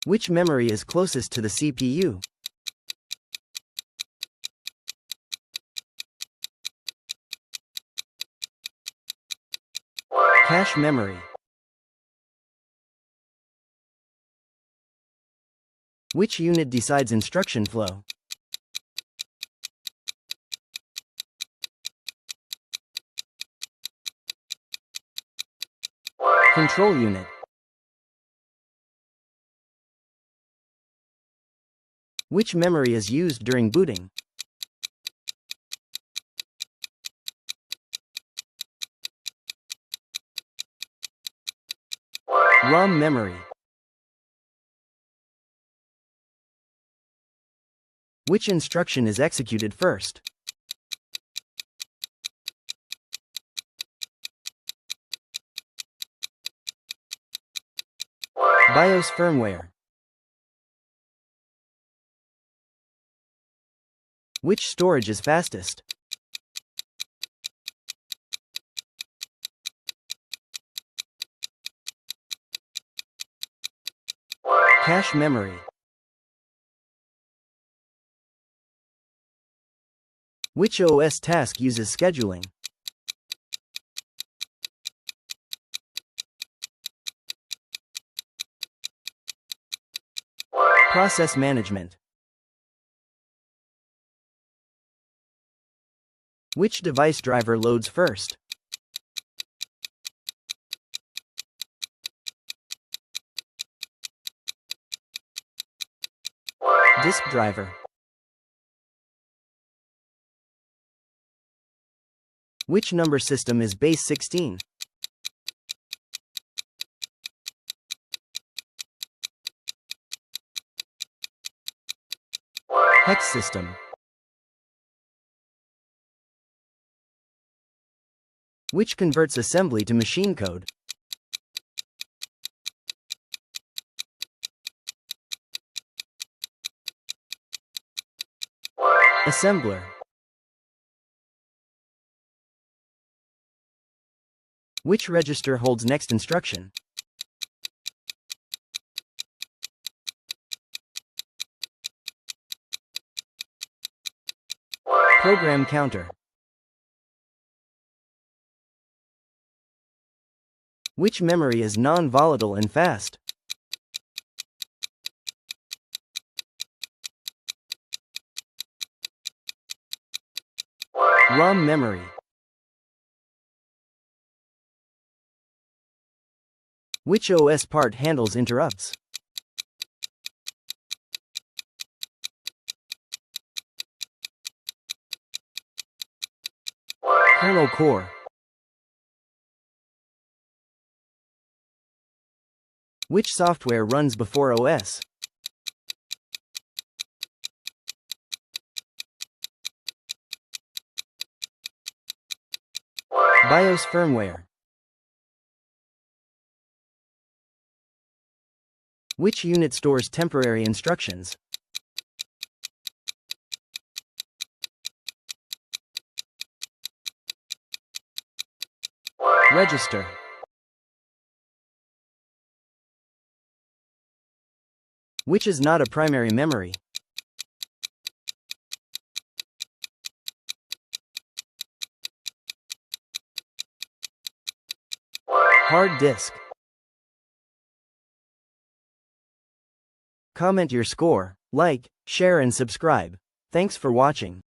Which memory is closest to the CPU? Cache memory. Which unit decides instruction flow? Control unit. Which memory is used during booting? ROM memory. Which instruction is executed first? BIOS firmware. Which storage is fastest? Cache memory. Which OS task uses scheduling? Process management. Which device driver loads first? Disk driver. Which number system is base 16? Hex system. Which converts assembly to machine code? Assembler. Which register holds next instruction? Program counter. Which memory is non-volatile and fast? ROM memory. Which OS part handles interrupts? Kernel core. Which software runs before OS? BIOS firmware. Which unit stores temporary instructions? Register. Which is not a primary memory? Hard disk. Comment your score, like, share and subscribe. Thanks for watching.